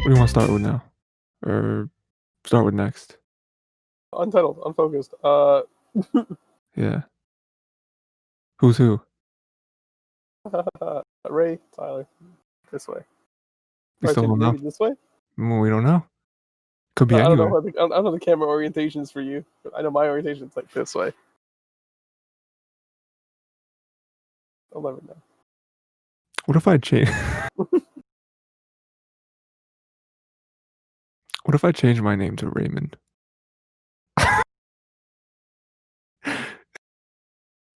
What do you want to start with now? Or start with next? Untitled, unfocused. Yeah. Who's who? Ray, Tyler, this way. We Or still don't know. maybe this way. We don't know. Could be I don't anywhere. know. I don't know the camera orientation is for you. But I know my orientation is like this way. I'll never know. What if I change? What if I change my name to Raymond?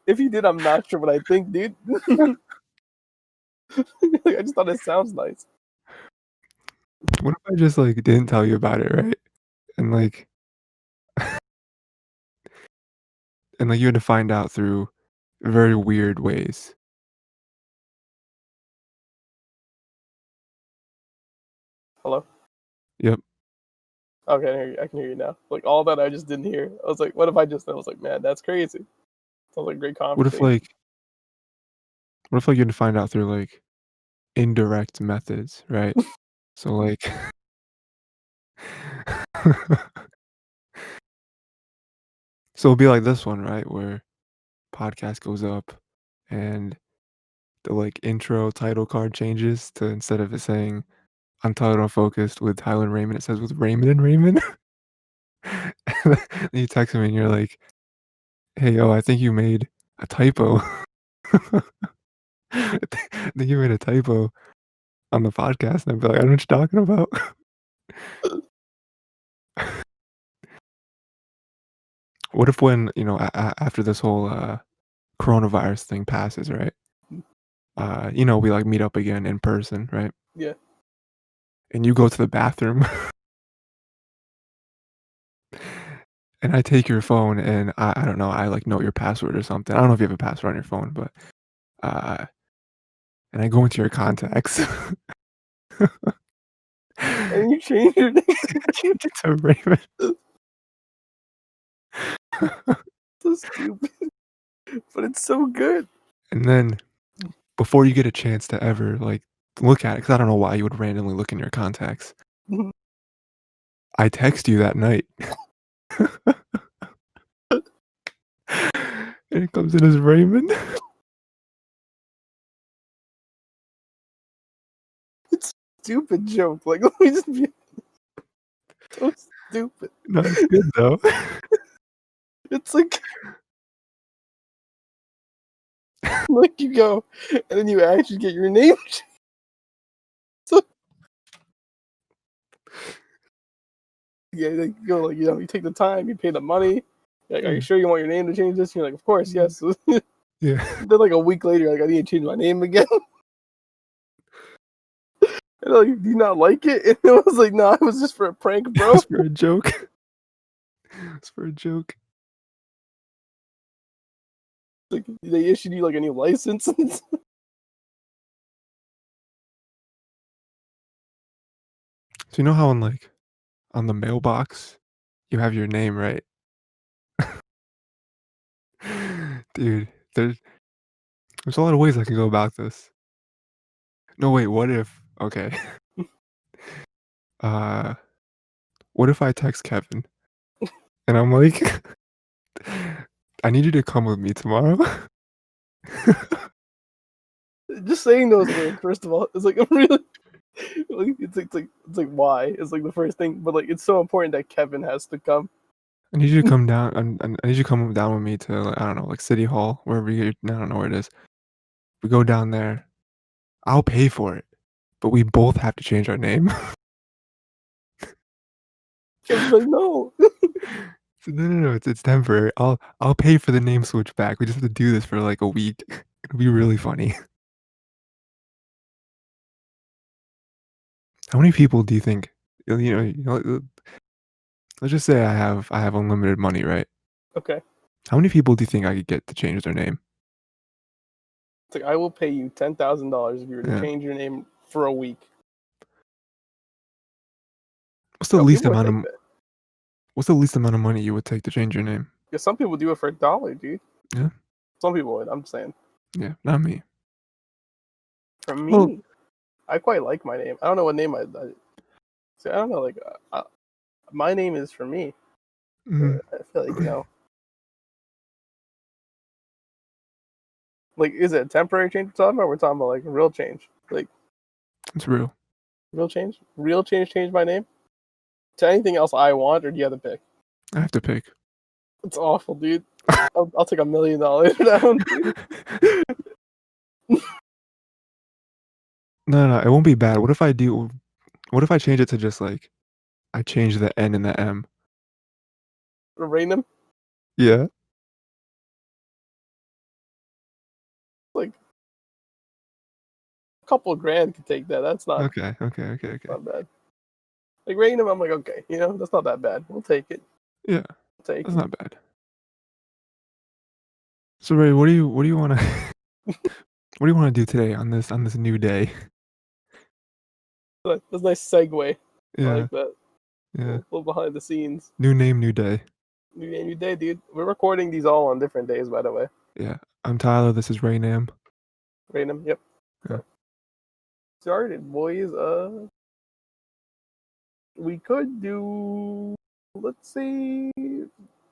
If you did, I'm not sure what I think, dude. I just thought it sounds nice. What if I just like didn't tell you about it, right? And like, you had to find out through very weird ways. Hello. Yep. Okay, I can hear you. I can hear you now. Like all that I just didn't hear. I was like, what if I just? I was like, man, that's crazy. Sounds like a great What if conversation. you had to find out through like indirect methods, right? So like, so it'll be like this one, right? Where podcast goes up and the like intro title card changes to, instead of it saying untitled unfocused with Tyler and Raymond, it says with Raymond and Raymond. And you text me and you're like, hey yo, I think you made a typo. I think you made a typo on the podcast. And I'd be like, I don't know what you're talking about. What if when, after this whole coronavirus thing passes, right? We like meet up again in person, right? Yeah. And you go to the bathroom and I take your phone and I don't know, I like know your password or something. I don't know if you have a password on your phone, but and I go into your contacts. And you changed your name to Raymond. so stupid, but it's so good. And then before you get a chance to ever like look at it, because I don't know why you would randomly look in your contacts, Mhm. I text you that night. And it comes in as Raymond. It's a stupid joke. Like, let me just be so stupid. No, it's good though. It's like you go, and then you actually get your name. So, yeah, like, you go, like, you take the time, you pay the money. You're like, are you sure you want your name to change this? You're like, of course, yes. Yeah. Then like a week later, you're like, I need to change my name again. And like, do you not like it? And it was like, no, it was just for a prank, bro. It's for a joke. It's for a joke. Like, they issued you like a new license. So you know how on the mailbox you have your name, right? Dude, there's a lot of ways I can go about this. No, wait, what if okay. Uh what if I text Kevin and I'm like, I need you to come with me tomorrow. Just saying those words, first of all, it's like a really like, it's like why? It's like the first thing, but like it's so important that Kevin has to come. I need you to come down and I need you to come down with me to like, I don't know, like City Hall, wherever you I don't know where it is. We go down there. I'll pay for it, but we both have to change our name. Kevin's like, no. No, it's temporary. I'll pay for the name switch back. We just have to do this for like a week. It'll be really funny. How many people do you think? Let's just say I have unlimited money, right? Okay. How many people do you think I could get to change their name? It's like, I will pay you $10,000 if you were to Yeah. change your name for a week. What's the Some least people would amount of take that. What's the least amount of money you would take to change your name? Yeah, some people do it for $1, dude. Yeah. Some people would. I'm saying. Yeah, not me. For me, Well, I quite like my name. I don't know what name I See, I don't know. Like, my name is for me. Mhm. I feel like like, is it a temporary change we're talking about? We're talking about like a real change. Like, It's real. real change. Real change. Change my name to anything else I want, or do you have to pick? I have to pick. It's awful, dude. I'll take $1 million for that one, dude. No, no, it won't be bad. What if I do what if I change it to just, like, I change the N and the M? Random. Yeah? Like, a couple of grand could take that. That's Okay, okay, okay, okay. not bad. Like random, I'm like, okay, that's not that bad. We'll take it. Yeah, We'll take that's it. not bad. So, Ray, what do you wanna what do you wanna do today on this new day? That's a nice segue. I Yeah, like that. yeah. Little behind the scenes. New name, new day. New day, dude. We're recording these all on different days, by the way. Yeah. I'm Tyler, this is Raynam. Random. Yep. Yeah. So started, boys. We could do. Let's see.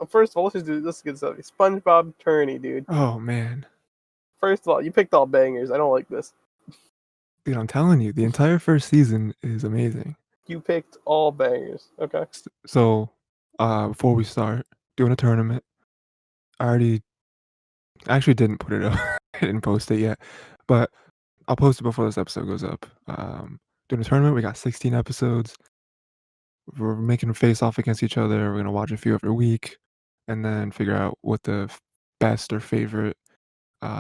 First of all, let's just do this good stuff. SpongeBob Tourney, dude. Oh, man. First of all, you picked all bangers. I don't like this. Dude, I'm telling you, the entire first season is amazing. You picked all bangers. Okay. So, before we start doing a tournament, I actually didn't put it up. I didn't post it yet, but I'll post it before this episode goes up. Doing a tournament, we got 16 episodes. We're making a face off against each other. We're gonna watch a few every week, and then figure out what the best or favorite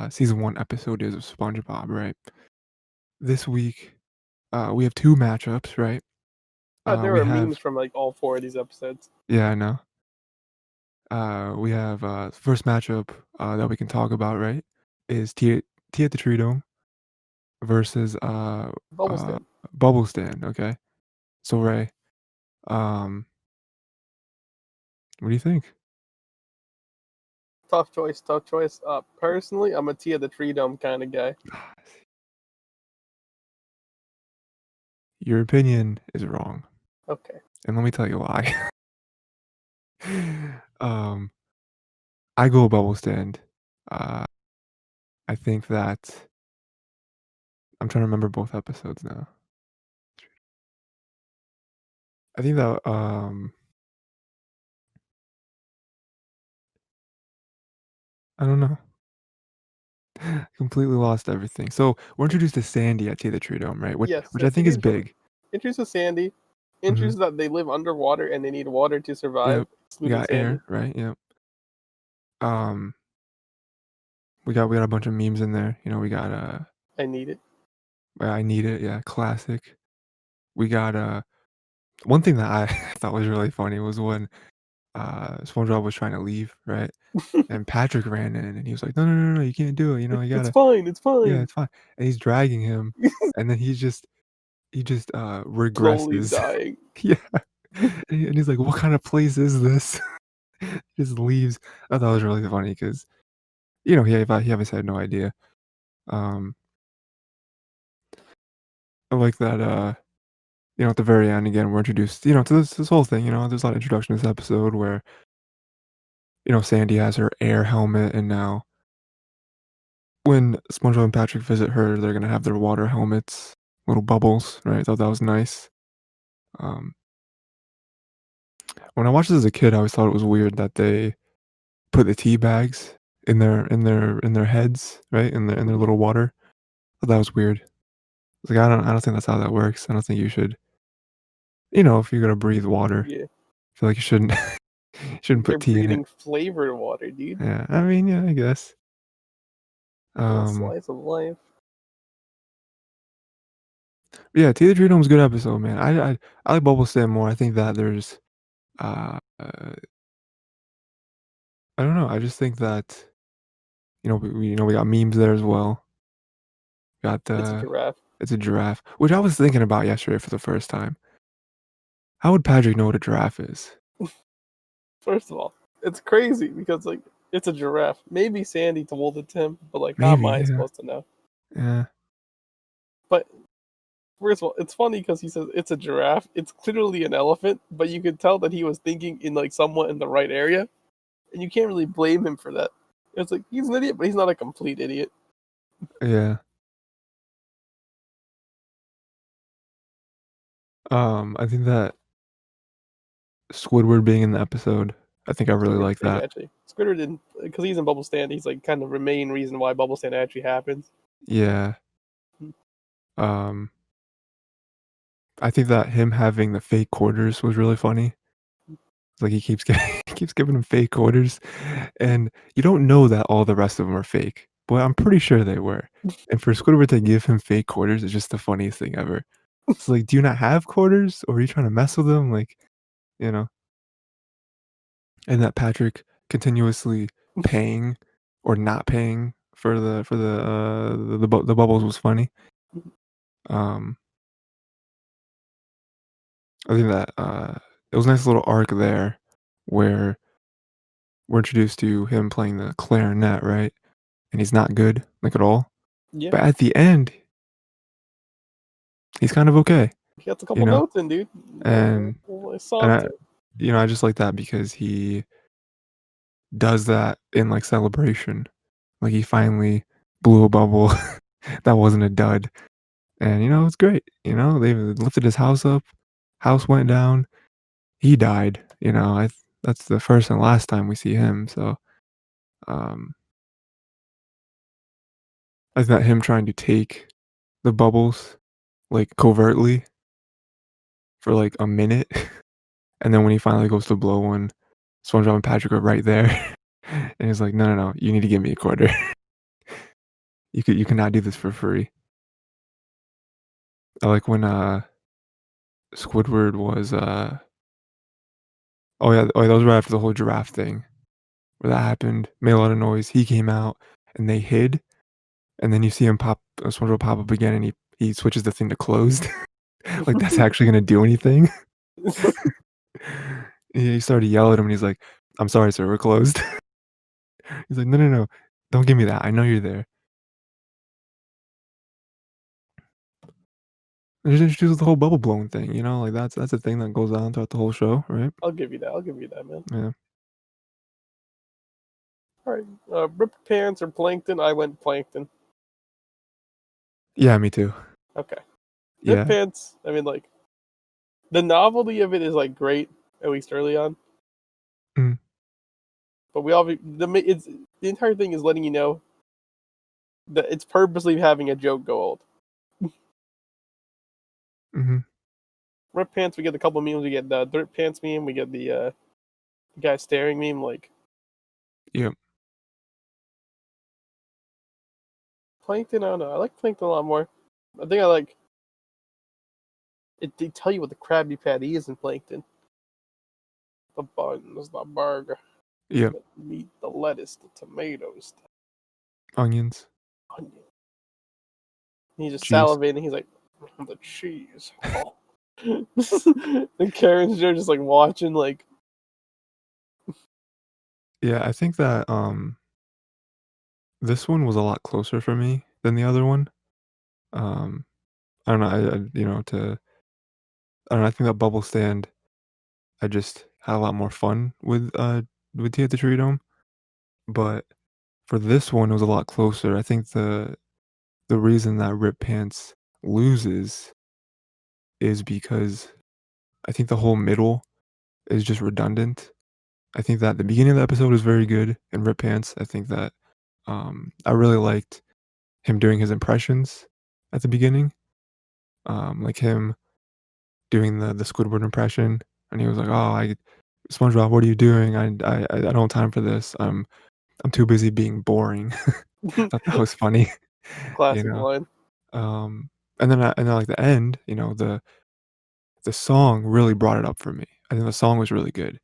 season 1 episode is of SpongeBob. Right. This week, we have 2 matchups. Right. There We are have memes from like all 4 of these episodes. yeah, I know. We have first matchup that we can talk about. Right, is Tea at the Tree Dome versus Bubble uh stand. Bubble Stand. Okay. So Ray, um, what do you think? Tough choice. Tough choice. Personally, I'm a Tea of the Tree Dome kind of guy. Your opinion is wrong, Okay. and let me tell you why. um, I go Bubble Stand. Uh, I think that I'm trying to remember both episodes now. I think that I don't know. Completely lost everything. So we're introduced to Sandy at Tea the Tree Dome, right? Yes. Which I So think is here's what. big. Introduces Sandy. Hmm. Introduces that they live underwater and they need water to survive, Yep. We excluding got Sandy. air, right? Yep. Um, we got a bunch of memes in there. We got I need it. I need it. Yeah, classic. We got one thing that I thought was really funny was when SpongeBob was trying to leave, right? And Patrick ran in and he was like, "No, no, no, no, you can't do it. You It's gotta, fine. It's yeah, fine. it's fine." And he's dragging him, and then he just Slowly regresses. dying. Yeah, and he's like, "What kind of place is this?" Just leaves. I thought it was really funny because he obviously had no idea. Um, I like that. At the very end again, we're introduced, to this whole thing. There's a lot of introduction to this episode where Sandy has her air helmet, and now when SpongeBob and Patrick visit her, they're gonna have their water helmets, little bubbles, right? I thought that was nice. Um, when I watched this as a kid, I always thought it was weird that they put the tea bags in their heads, right? In their Mhm. little water. I thought that was weird. It's like I don't think that's how that works. I don't think you should, if you're gonna breathe water, Yeah. I feel like you shouldn't shouldn't They're put tea in it. breeding flavored water, dude. Yeah, I mean, yeah, I guess. Little Um, slice of life. yeah, Tea the Tree Dome's a good episode, man. I like Bubble Stand more. I think that there's I don't know. I just think that we got memes there as well. Got It's a giraffe. it's a giraffe, which I was thinking about yesterday for the first time. How would Patrick know what a giraffe is? First of all, it's crazy because like it's a giraffe. Maybe Sandy told it to him, but like how am Maybe, I yeah, supposed to know? yeah. But first of all, it's funny because he says it's a giraffe. It's clearly an elephant, but you could tell that he was thinking in like somewhat in the right area, and you can't really blame him for that. It's like he's an idiot, but he's not a complete idiot. Yeah. I think that Squidward being in the episode, I think I really Squidward's like big that. actually. Squidward didn't because he's in Bubble Stand. He's like kind of the main reason why Bubble Stand actually happens. Yeah. Um, I think that him having the fake quarters was really funny. It's like he keeps getting he keeps giving him fake quarters, and you don't know that all the rest of them are fake, but I'm pretty sure they were. And for Squidward to give him fake quarters is just the funniest thing ever. It's like, do you not have quarters, or are you trying to mess with them? Like, you know, and that Patrick continuously paying or not paying for the bubbles was funny. Um, I think that it was a nice little arc there where we're introduced to him playing the clarinet, right? And he's not good, like, at all. Yeah, But at the end, he's kind of okay, he gets a you couple know? notes in, dude. And A and song I too. I just like that because he does that in, like, celebration. Like, he finally blew a bubble that wasn't a dud, and, it's great, They lifted his house up, house went down, he died, that's the first and last time we see him, so, um, I think that him trying to take the bubbles, like, covertly for, like, a minute. And then when he finally goes to blow one, SpongeBob and Patrick are right there, and he's like, "No, no, no, you need to give me a quarter. You cannot do this for free." I like when, Squidward was, oh, yeah, that was right after the whole giraffe thing, where that happened, made a lot of noise, he came out, and they hid, and then you see him SpongeBob pop up again, and he switches the thing to closed. Like, that's actually gonna do anything? He started to yell at him, and he's like, "I'm sorry, sir, we're closed." He's like, "No, no, no, don't give me that, I know you're there." They just introduced the whole bubble blowing thing, like, that's a thing that goes on throughout the whole show, right? I'll give you that. I'll give you that, man. Yeah. All right. Rip Pants or Plankton? I went Plankton. Yeah, me too. Okay. Rip Yeah. Pants. I mean, like the novelty of it is like great, at least early on. Mhm, But we all it's the entire thing is letting you know that it's purposely having a joke go old. mhm, Rip Pants. We get a couple memes. We get the Rip Pants meme. We get the guy staring meme. Like yep, Plankton. I don't know. I like Plankton a lot more. I think I like it. They tell you what the Krabby Patty is in Plankton. The buns, the burger, yep, the meat, the lettuce, the tomatoes, onions, the onion. He's just cheese. salivating. He's like, the cheese. Oh. And Karen's there just like watching, like, Yeah, I think that, this one was a lot closer for me than the other one. Um, I don't know, I don't know, I think that bubble stand, I just had a lot more fun with Tea at the Tree Dome, but for this one, it was a lot closer. I think the reason that Rip Pants loses is because I think the whole middle is just redundant. I think that the beginning of the episode was very good in Rip Pants. I think that I really liked him doing his impressions at the beginning, like him doing the Squidward impression, and he was like, "Oh, SpongeBob, what are you doing? I don't have time for this. I'm too busy being boring." I thought that was funny, you classic know. line. And then like the end, the song really brought it up for me. I think the song was really good.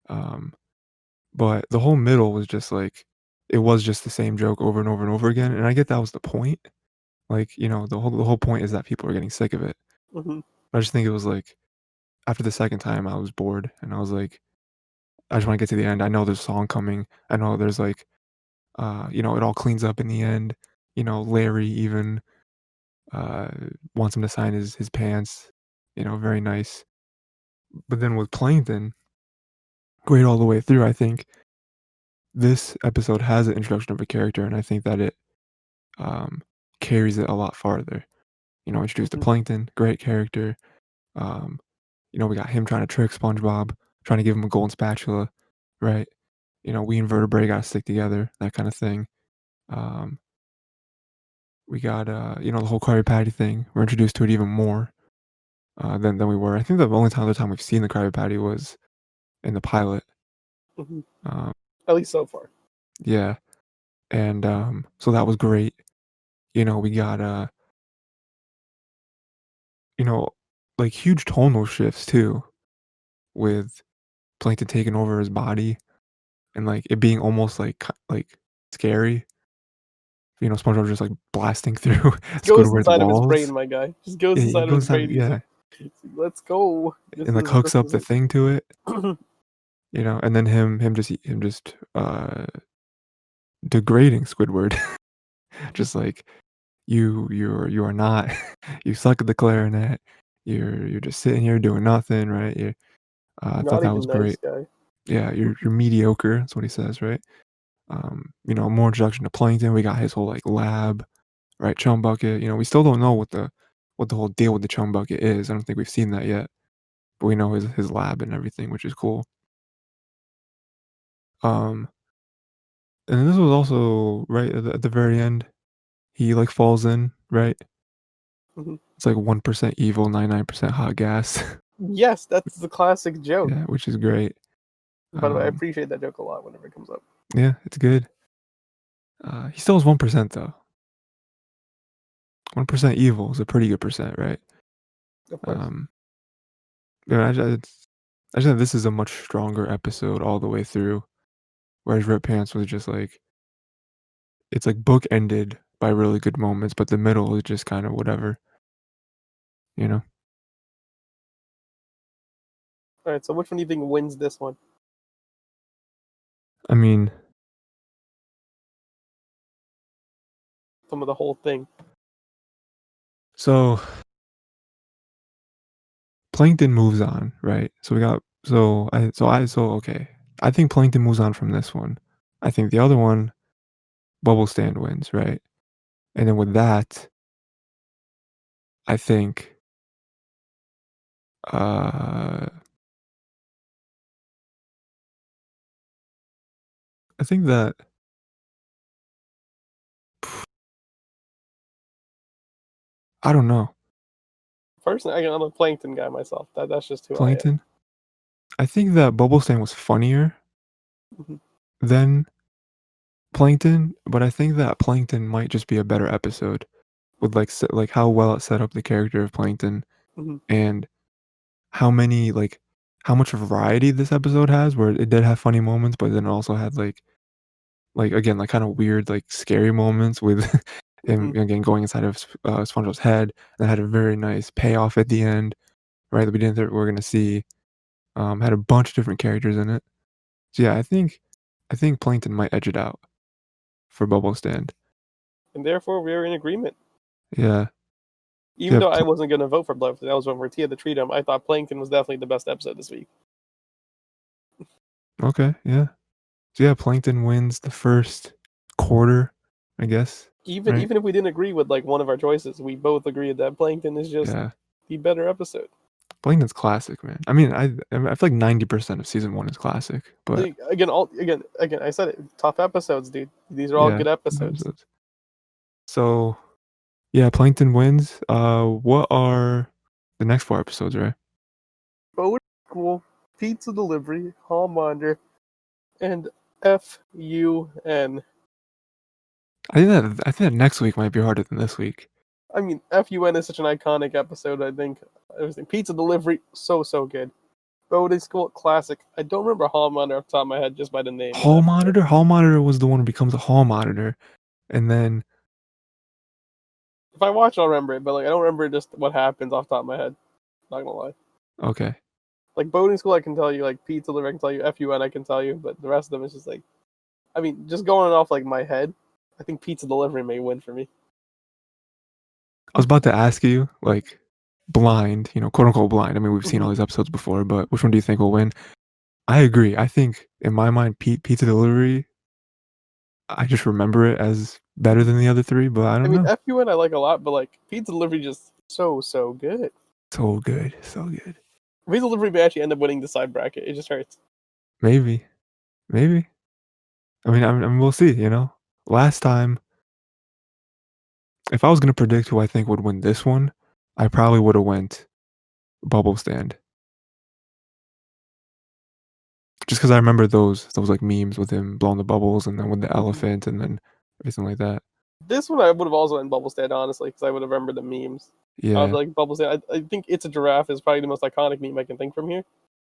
Um, but the whole middle was just like it was just the same joke over and over and over again, and I get that was the point. Like, the whole point is that people are getting sick of it. Hmm. I just think it was like after the second time I was bored and I was like, I just want to get to the end. I know there's a song coming. I know there's like it all cleans up in the end. Larry even uh, wants him to sign his pants, very nice. But then with Plankton, great all the way through, I think this episode has an introduction of a character, and I think that it, um, carries it a lot farther. Introduced to Hmm. Plankton, great character. Um, we got him trying to trick SpongeBob, trying to give him a golden spatula, right? We invertebrate gotta stick together, that kind of thing. Um, we got the whole Krabby Patty thing. We're introduced to it even more than we were. I think the only other time we've seen the Krabby Patty was in the pilot. Hmm. Um, At least so far. yeah, and so that was great. We got you know, like huge tonal shifts too, with Plankton taking over his body and like it being almost like scary. SpongeBob just like blasting through Just goes Squidward's inside of his brain, walls. my guy. Just goes Yeah, he inside of his goes down, brain. He's yeah, like, let's go. This and like is hooks this up is the it. thing to it. And then him just degrading Squidward, just like you are not, you suck at the clarinet. You're just sitting here doing nothing, right? I thought Not that was even nice great. guy. Yeah, you're mediocre. That's what he says, right? More introduction to Plankton. We got his whole like lab, right? Chum bucket. We still don't know what the whole deal with the chum bucket is. I don't think we've seen that yet, but we know his lab and everything, which is cool. Um, and then this was also right at the very end. He like falls in, right? Hmm. It's like 1% evil, 99% hot gas. Yes, that's the classic joke. Yeah, which is great. By the way, I Um, appreciate that joke a lot whenever it comes up. yeah, it's good. He still has 1% though. 1% evil is a pretty good percent, right? Of course. Um, I just think this is a much stronger episode all the way through. Whereas Red Pants was just like it's like book ended by really good moments, but the middle is just kind of whatever, you know. All right, so which one do you think wins this one? I mean, Some of the whole thing. so Plankton moves on, right? So we got so okay. I think Plankton moves on from this one. I think the other one, Bubble Stand wins, right? And then with that, I think uh I think that I don't know. Personally, I'm a plankton guy myself. That's just who I am. Plankton? I think that Bubble Stand was funnier Hmm. than Plankton, but I think that Plankton might just be a better episode with like how well it set up the character of Plankton Hmm. and how many how much variety this episode has where it did have funny moments, but then it also had like again like kind of weird like scary moments with him Hmm. again going inside of SpongeBob's head that had a very nice payoff at the end, right? That we didn't think we were gonna see. Had a bunch of different characters in it. So yeah, I think Plankton might edge it out for Bubble Stand. And therefore, we're in agreement. Yeah. So Even yeah, though I wasn't going to vote for Blood, that was when Martia the treat him. I thought Plankton was definitely the best episode this week. okay, yeah. So yeah, Plankton wins the first quarter, I guess. Even Right? even if we didn't agree with like one of our choices, we both agreed that Plankton is just Yeah. the better episode. Plankton's classic, man. I mean, I feel like 90% of season one is classic, but Again, I said it. Tough episodes, dude. These are all yeah. good episodes. So yeah, Plankton wins. What are the next four episodes, right? Boat School, Pizza Delivery, Hallmonder, and FUN. I think that next week might be harder than this week. I mean, FUN is such an iconic episode. I think everything. Pizza Delivery, so good. Boating School, classic. I don't remember Hallmonder off the top of my head just by the name of the Hall episode. monitor. Hall monitor was the one who becomes a hall monitor, and then If I watch, I'll remember it, but like I don't remember just what happens off the top of my head. Not gonna lie. okay. Like Boating School, I can tell you. Like Pizza Delivery, I can tell you. FUN, I can tell you. But the rest of them is just like, I mean, just going off like my head, I think Pizza Delivery may win for me. I was about to ask you, like, blind, quote unquote blind. I mean, we've seen all Mhm. these episodes before, but which one do you think will win? I agree. I think in my mind, pizza delivery. I just remember it as better than the other three, but I I don't mean, know. FUN I like a lot, but like pizza delivery just so good. So good, so good. Pizza delivery may actually end up winning the side bracket. It just hurts. Maybe, maybe. I mean, we'll see. Last time, if I was gonna predict who I think would win this one, I probably would have went bubble stand, just because I remember those like memes with him blowing the bubbles, and then with the Mhm. elephant, and then everything like that. This one I would have also went Bubble Stand, honestly, because I would have remembered the memes. Yeah, Like Bubble Stand. I think It's a Giraffe is probably the most iconic meme I can think from here,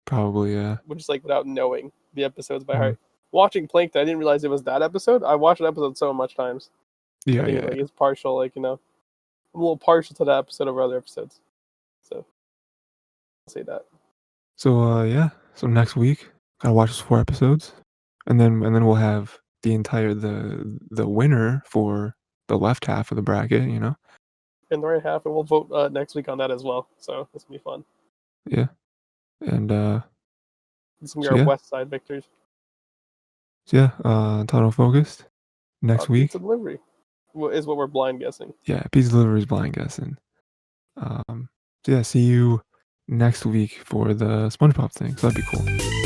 probably. Yeah. which is like without knowing the episodes by Mhm. heart. Watching Plankton, I didn't realize it was that episode. I watched that episode so much times. I Yeah, think yeah, yeah. it's partial, I'm a little partial to that episode over other episodes. So I'll say that. So yeah. So next week, gotta watch those 4 episodes, and then we'll have the winner for the left half of the bracket. In the right half, and we'll vote next week on that as well. So this will be fun. Yeah. And This is gonna be so our yeah, West Side victors. so yeah, title focused next Pizza week. delivery is what we're blind guessing. Yeah, pizza delivery is blind guessing. So yeah, see you next week for the SpongeBob thing. So that'd be cool.